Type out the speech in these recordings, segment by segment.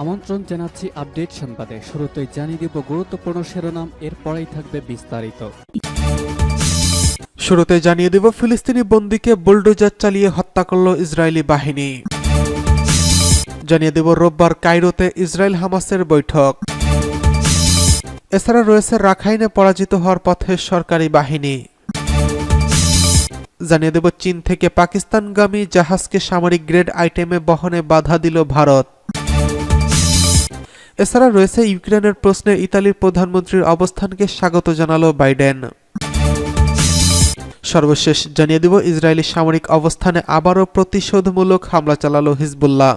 আমন্ত্রণ জানাচ্ছি আপডেট সংবাদে। শুরুতেই জানিয়ে দিব গুরুত্বপূর্ণ শিরোনাম, এরপরেই থাকবে বিস্তারিত। শুরুতে জানিয়ে দেব ফিলিস্তিনি বন্দীকে বুলডোজার চালিয়ে হত্যা করল ইসরায়েলি বাহিনী। জানিয়ে দেব রোববার কায়রোতে ইসরায়েল হামাসের বৈঠক। এছাড়া রয়েছে রাখাইনে পরাজিত হওয়ার পথে সরকারি বাহিনী। জানিয়ে দেব চীন থেকে পাকিস্তানগামী জাহাজকে সামরিক গ্রেড আইটেমে বহনে বাধা দিল ভারত। এছাড়া রয়েছে ইউক্রেনের প্রশ্নে ইতালির প্রধানমন্ত্রীর অবস্থানকে স্বাগত জানালো বাইডেন। সর্বশেষ জানিয়ে দেব ইসরায়েলি সামরিক অবস্থানে আবারও প্রতিশোধমূলক হামলা চালালো হিজবুল্লাহ।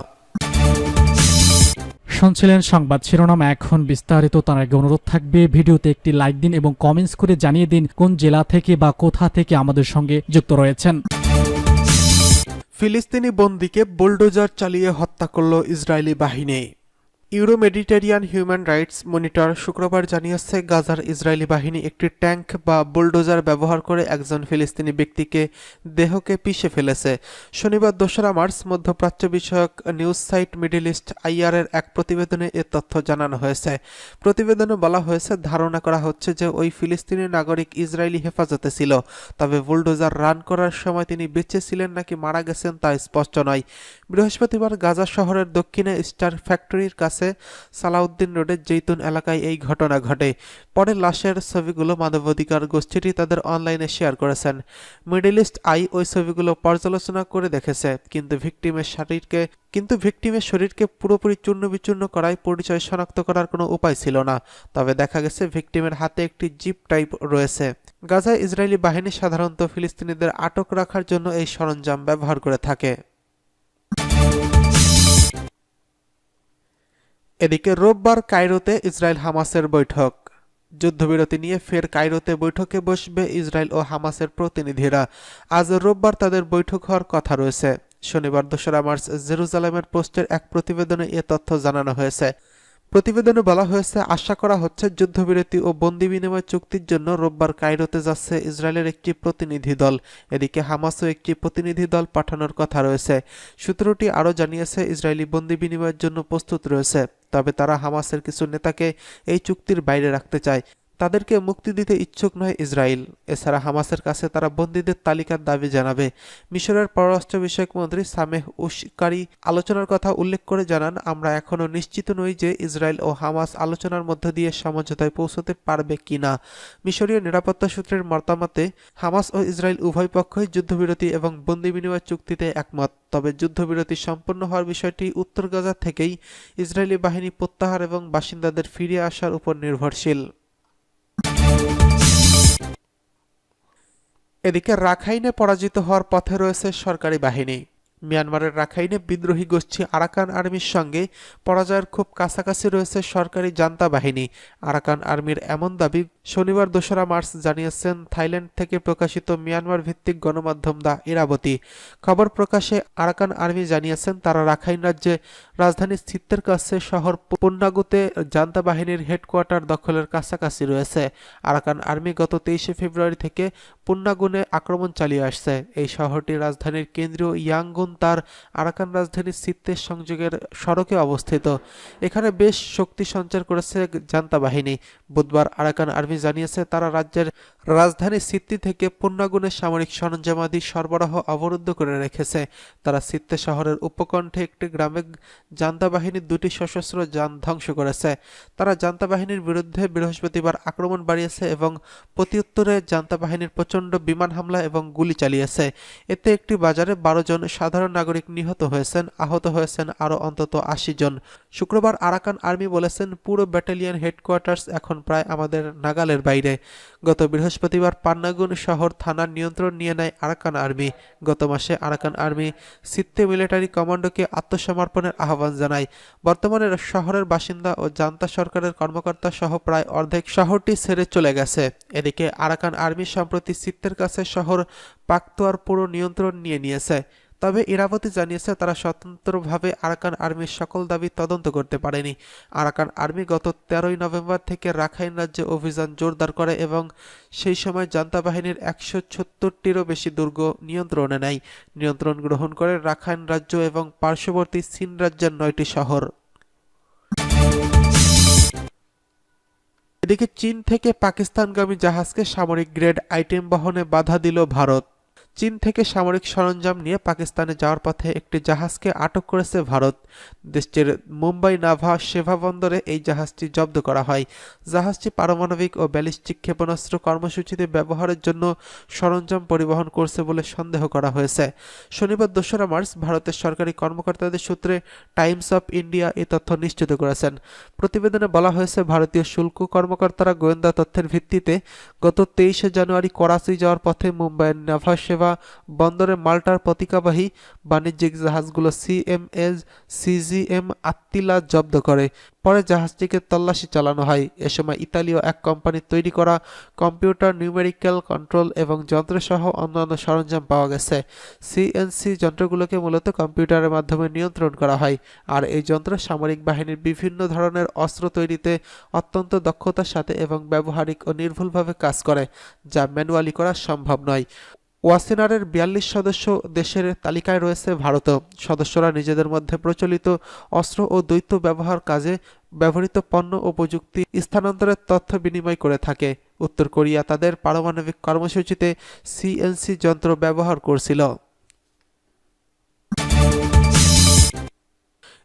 শুনছিলেন সংবাদ শিরোনাম, এখন বিস্তারিত। তার আগে অনুরোধ থাকবে ভিডিওতে একটি লাইক দিন এবং কমেন্টস করে জানিয়ে দিন কোন জেলা থেকে বা কোথা থেকে আমাদের সঙ্গে যুক্ত রয়েছেন। ফিলিস্তিনি বন্দীকে বুলডোজার চালিয়ে হত্যা করল ইসরায়েলি বাহিনী। Euro Mediterranean human rights monitor শুক্রবার জানিয়েছে গাজার ইসরায়েলি বাহিনী একটি ট্যাঙ্ক বা বুলডোজার ব্যবহার করে একজন ফিলিস্তিনি ব্যক্তিকে দেহকে পিষে ফেলেছে। শনিবার 2রা মার্চ মধ্যপ্রাচ্য বিষয়ক নিউজ সাইট মিডল ইস্ট আইআরের এক প্রতিবেদনে এ তথ্য জানানো হয়েছে। প্রতিবেদনে বলা হয়েছে, ধারণা করা হচ্ছে যে ওই ফিলিস্তিনি নাগরিক ইসরায়েলি হেফাজতে ছিল, তবে বুলডোজার রান করার সময় তিনি বেঁচে ছিলেন নাকি মারা গেছেন তা স্পষ্ট নয়। বৃহস্পতিবার গাজা শহরের দক্ষিণে স্টার ফ্যাক্টরির কাছে সালাউদ্দিন রোডের জৈতুন এলাকায় এই ঘটনা ঘটে। পরে লাশের ছবিগুলো মানবাধিকার গোষ্ঠীটি তাদের অনলাইনে শেয়ার করেছেন। মিডল ইস্ট আই ওই ছবিগুলো পর্যালোচনা করে দেখেছে, কিন্তু ভিকটিমের শরীরকে পুরোপুরি চূর্ণবিচূর্ণ করায় পরিচয় শনাক্ত করার কোনো উপায় ছিল না। তবে দেখা গেছে ভিকটিমের হাতে একটি জিপ টাইপ রয়েছে। গাজায় ইসরায়েলি বাহিনী সাধারণত ফিলিস্তিনিদের আটক রাখার জন্য এই সরঞ্জাম ব্যবহার করে থাকে। এদিকে রোববার কায়রোতে ইসরায়েল হামাসের বৈঠক। যুদ্ধবিরতি নিয়ে ফের কায়রোতে বৈঠকে বসবে ইসরায়েল ও হামাসের প্রতিনিধিরা। আজ রোববার তাদের বৈঠক হওয়ার কথা রয়েছে। শনিবার 2রা মার্চ জেরুজালেমের পোস্টের এক প্রতিবেদনে এ তথ্য জানানো হয়েছে। প্রতিবেদনে বলা হয়েছে, আশা করা হচ্ছে যুদ্ধবিরতি ও বন্দি বিনিময় চুক্তির জন্য রোববার কায়রোতে যাচ্ছে ইসরায়েলের একটি প্রতিনিধি দল। এদিকে হামাসও একটি প্রতিনিধি দল পাঠানোর কথা রয়েছে। সূত্রটি আরও জানিয়েছে, ইসরায়েলি বন্দি বিনিময়ের জন্য প্রস্তুত রয়েছে, তবে তারা হামাসের কিছু নেতাকে এই চুক্তির বাইরে রাখতে চায়। তাদেরকে মুক্তি দিতে ইচ্ছুক নয় ইসরায়েল। এছাড়া হামাসের কাছে তারা বন্দীদের তালিকার দাবি জানাবে। মিশরের পররাষ্ট্র বিষয়ক মন্ত্রী সামেহ উশকারি আলোচনার কথা উল্লেখ করে জানান, আমরা এখনও নিশ্চিত নই যে ইসরায়েল ও হামাস আলোচনার মধ্য দিয়ে সমঝোতায় পৌঁছতে পারবে কিনা। মিশরীয় নিরাপত্তা সূত্রের মতামতে হামাস ও ইসরায়েল উভয় পক্ষই যুদ্ধবিরতি এবং বন্দি বিনিময় চুক্তিতে একমত। তবে যুদ্ধবিরতি সম্পন্ন হওয়ার বিষয়টি উত্তর গাজা থেকেই ইসরায়েলি বাহিনী প্রত্যাহার এবং বাসিন্দাদের ফিরে আসার উপর নির্ভরশীল। এদিকে রাখাইনে পরাজিত হওয়ার পথে রয়েছে সরকারি বাহিনী। মিয়ানমারের রাখাইনে বিদ্রোহী গোষ্ঠী আরাকান আর্মির সঙ্গে পরাজয়ের খুব কাছাকাছি রয়েছে সরকারি জান্তা বাহিনী। আরাকান আর্মির এমন দাবি শনিবার 2রা মার্চ জানিয়েছেন থাইল্যান্ড থেকে প্রকাশিত মিয়ানমার ভিত্তিক গণমাধ্যম দ্য ইরাবতী। খবর প্রকাশে আরাকান আর্মি জানিয়েছেন, তারা রাখাইন রাজ্যে রাজধানী স্থিতের কাছে শহর পুন্নাগুতে জান্তা বাহিনীর হেডকোয়ার্টার দখলের কাছাকাছি রয়েছে। আরাকান আর্মি গত 23শে ফেব্রুয়ারি থেকে পুন্নাগুনে আক্রমণ চালিয়ে আসছে। এই শহরটি রাজধানীর কেন্দ্রীয় ইয়াঙ্গুন তার আরাকান রাজধানী সিত্তের সংযোগের সড়কে অবস্থিত। এখানে বেশ শক্তি সঞ্চার করেছে জান্তা বাহিনী। বুধবার আরাকান আর্মি জানিয়েছে, তারা রাজ্যের রাজধানী সিত্তি থেকে পুন্নাগুনের সামরিক সরঞ্জামাদি সরবরাহ অবরুদ্ধ করে রেখেছে। তারা সিত্তে শহরের উপকণ্ঠে একটি গ্রামে জান্তা বাহিনীর 2টি সশস্ত্র যান ধ্বংস করেছে। তারা জান্তা বাহিনীর বিরুদ্ধে বৃহস্পতিবার আক্রমণ বাড়িয়েছে এবং প্রত্যুত্তরে জান্তা বাহিনীর প্রচণ্ড বিমান হামলা এবং গুলি চালিয়েছে। এতে একটি বাজারে 12 জন সাধারণ নাগরিক নিহত হয়েছেন, আহত হয়েছেন আরও অন্তত 80 জন। শুক্রবার আরাকান আর্মি বলেছেন, পুরো ব্যাটালিয়ন হেডকোয়ার্টার্স এখন প্রায় আমাদের নাগালের বাইরে। গত বৃহস্পতিবার পান্নাগুন শহর থানার নিয়ন্ত্রণ নিয়ে নেয় আরাকান আর্মি। গত মাসে আরাকান আর্মি সিত্তে মিলিটারি কমান্ডোকে আত্মসমর্পণের আহ্বান জানায়। বর্তমানে শহরের বাসিন্দা ও জান্তা সরকারের কর্মকর্তা সহ প্রায় অর্ধেক শহরটি ছেড়ে চলে গেছে। এদিকে আরাকান আর্মি সম্প্রতি সিত্তের কাছে শহর পাক্তোয়ার পুরো নিয়ন্ত্রণ নিয়ে নিয়েছে। তবে ইরাবতী জানিয়েছে, তারা স্বতন্ত্রভাবে আরাকান আর্মির সকল দাবি তদন্ত করতে পারেনি। আরাকান আর্মি গত 13ই নভেম্বর থেকে রাখাইন রাজ্যে অভিযান জোরদার করে এবং সেই সময় জান্তা বাহিনীর 170টিরও বেশি দুর্গ নিয়ন্ত্রণে নেয়। নিয়ন্ত্রণ গ্রহণ করে রাখাইন রাজ্য এবং পার্শ্ববর্তী সিন রাজ্যের 9টি শহর। এদিকে চীন থেকে পাকিস্তানগামী জাহাজকে সামরিক গ্রেড আইটেম বহনে বাধা দিল ভারত। চীন থেকে সামরিক সরঞ্জাম নিয়ে পাকিস্তানে যাওয়ার পথে একটি জাহাজকে আটক করেছে ভারত। দেশটির মুম্বাই নাভা সেভা বন্দরে এই জাহাজটি জব্দ করা হয়। জাহাজটি পারমাণবিক ও ব্যালিস্টিক ক্ষেপণাস্ত্র কর্মসূচিতে ব্যবহারের জন্য সরঞ্জাম পরিবহন করছে বলে সন্দেহ করা হয়েছে। শনিবার ২রা মার্চ ভারতের সরকারি কর্মকর্তাদের সূত্রে টাইমস অফ ইন্ডিয়া এই তথ্য নিশ্চিত করেছেন। প্রতিবেদনে বলা হয়েছে, ভারতীয় শুল্ক কর্মকর্তারা গোয়েন্দা তথ্যের ভিত্তিতে গত ২৩শে জানুয়ারি করাচি যাওয়ার পথে মুম্বাইয়ের নাভা সেভা বন্দরে মাল্টার পতাকাবাহী বাণিজ্যিক জাহাজগুলো সিএমএস সিজিএম আত্তিলা জব্দ করে। পরে জাহাজটিকে তল্লাশি চালানো হয়। এ সময় ইতালীয় এক কোম্পানির তৈরি করা কম্পিউটার, নিউমেরিক্যাল কন্ট্রোল এবং যন্ত্রসহ অন্যান্য সরঞ্জাম পাওয়া গেছে। সিএনসি যন্ত্রগুলোকে মূলত কম্পিউটারের মাধ্যমে নিয়ন্ত্রণ করা হয়, আর এই যন্ত্র সামরিক বাহিনীর বিভিন্ন ধরনের অস্ত্র তৈরিতে অত্যন্ত দক্ষতার সাথে এবং ব্যবহারিক ও নির্ভুলভাবে কাজ করে, যা ম্যানুয়ালি করা সম্ভব নয়। ওয়াসিনারের ৪২ সদস্য দেশের তালিকায় রয়েছে ভারতও। সদস্যরা নিজেদের মধ্যে প্রচলিত অস্ত্র ও দ্বৈত ব্যবহার কাজে ব্যবহৃত পণ্য ও প্রযুক্তি স্থানান্তরের তথ্য বিনিময় করে থাকে। উত্তর কোরিয়া তাদের পারমাণবিক কর্মসূচিতে সিএনসি যন্ত্র ব্যবহার করছিল।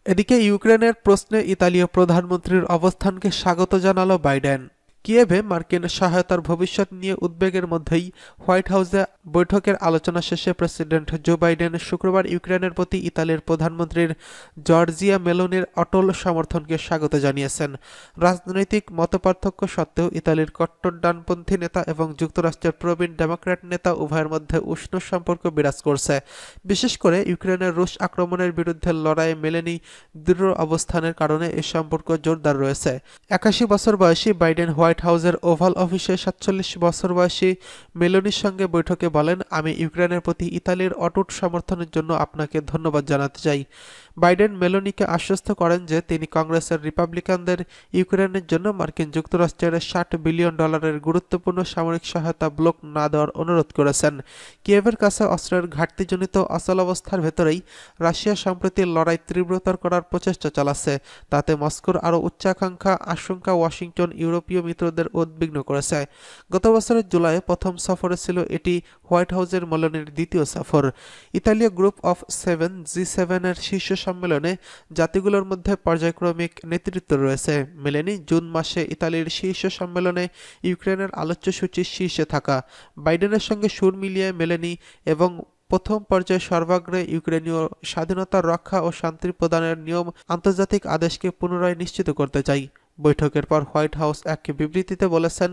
এদিকে ইউক্রেনের প্রশ্নে ইতালীয় প্রধানমন্ত্রীর অবস্থানকে স্বাগত জানালো বাইডেন। কিয়েভে মার্কিন সহায়তার ভবিষ্যৎ নিয়ে উদ্বেগের মধ্যেই হোয়াইট হাউসে বৈঠকের আলোচনা শেষে প্রেসিডেন্ট জো বাইডেন শুক্রবার ইউক্রেনের প্রতি ইতালির প্রধানমন্ত্রীর জর্জিয়া মেলোনির অটল সমর্থনকে স্বাগত জানিয়েছেন। রাজনৈতিক মতপার্থক্য সত্ত্বেও ইতালির কট্টর ডানপন্থী নেতা এবং যুক্তরাষ্ট্রের প্রবীণ ডেমোক্র্যাট নেতা উভয়ের মধ্যে উষ্ণ সম্পর্ক বিরাজ করছে। বিশেষ করে ইউক্রেনের রুশ আক্রমণের বিরুদ্ধে লড়াইয়ে মেলেনি দৃঢ় অবস্থানের কারণে এই সম্পর্ক জোরদার রয়েছে। ৮১ বছর বয়সী বাইডেন হোয়াইট হাউসের ওভাল অফিসে ৪৭ বছর বয়সী মেলোনির সঙ্গে বৈঠকে বলেন, আমি ইউক্রেনের প্রতি ইতালির অটুট সমর্থনের জন্য আপনাকে ধন্যবাদ জানাতে চাই। বাইডেন মেলোনিকে আশ্বস্ত করেন যে তিনি কংগ্রেসের রিপাবলিকানদের ইউক্রেনের জন্য মার্কিন যুক্তরাষ্ট্রের $৬০ বিলিয়ন গুরুত্বপূর্ণ সামরিক সহায়তা ব্লক না দেওয়ার অনুরোধ করেছেন। কিয়েভের কাছে অস্ত্রের ঘাটতিজনিত অচলাবস্থার ভেতরেই রাশিয়া সম্প্রতি লড়াই তীব্রতর করার প্রচেষ্টা চালাচ্ছে। তাতে মস্কোর আরও উচ্চাকাঙ্ক্ষা আশঙ্কা ওয়াশিংটন ইউরোপীয় মিত্রদের উদ্বিগ্ন করেছে। গত বছরের জুলাইয়ে প্রথম সফরে ছিল এটি হোয়াইট হাউসের মেলোনির দ্বিতীয় সফর। ইতালীয় গ্রুপ অফ 7 G7 এর শীর্ষ সম্মেলনে জাতিগুলোর মধ্যে পর্যায়ক্রমিক নেতৃত্ব রয়েছে। মেলেনি জুন মাসে ইতালির শীর্ষ সম্মেলনে ইউক্রেনের আলোচ্যসূচির শীর্ষে থাকা। বাইডেনের সঙ্গে সুর মিলিয়ে মেলেনি এবং প্রথম পর্যায়ে সর্বাগ্রে ইউক্রেনীয় স্বাধীনতা রক্ষা ও শান্তি প্রদানের নিয়ম আন্তর্জাতিক আদেশকে পুনরায় নিশ্চিত করতে চাই। বৈঠকের পর হোয়াইট হাউস এক বিবৃতিতে বলেছেন,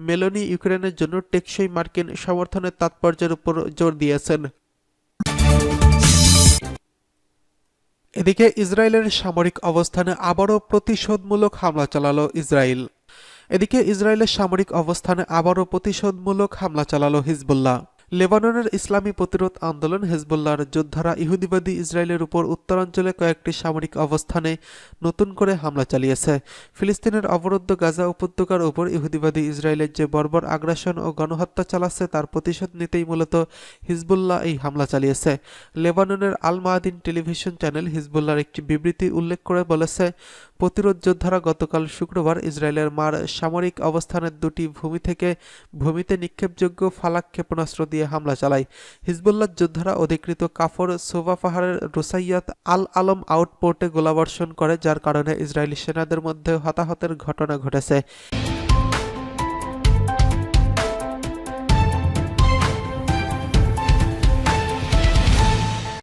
মেলোনি ইউক্রেনের জন্য টেকসই মার্কিন সমর্থনের তাৎপর্যের উপর জোর দিয়েছেন। এদিকে ইসরায়েলের সামরিক অবস্থানে আবারও প্রতিশোধমূলক হামলা চালালো হিজবুল্লাহ। লেবাননের ইসলামী প্রতিরোধ আন্দোলন হিজবুল্লাহর যোদ্ধারা ইহুদিবাদী ইসরায়েলের উপর উত্তরাঞ্চলে কয়েকটি সামরিক অবস্থানে নতুন করে হামলা চালিয়েছে। ফিলিস্তিনের অবরুদ্ধ গাজা উপত্যকার উপর ইহুদিবাদী ইসরায়েলের যে বর্বর আগ্রাসন ও গণহত্যা চালাচ্ছে তার প্রতিশোধ নিতেই মূলত হিজবুল্লাহ এই হামলা চালিয়েছে। লেবাননের আল মায়াদিন টেলিভিশন চ্যানেল হিজবুল্লাহর একটি বিবৃতি উল্লেখ করে বলেছে, প্রতিরোধ যোদ্ধারা গতকাল শুক্রবার ইসরায়েলের মার সামরিক অবস্থানের দুটি ভূমিতে নিক্ষেপযোগ্য ফালাক ক্ষেপণাস্ত্র দিয়ে হামলা চালায়। হিজবুল্লাহ যোদ্ধারা অধিকৃত কাফর সোভা পাহাড়ের রুসাইয়াত আল আলম আউটপোর্টে গোলাবর্ষণ করে, যার কারণে ইসরায়েলি সেনাদের মধ্যে হতাহতের ঘটনা ঘটেছে।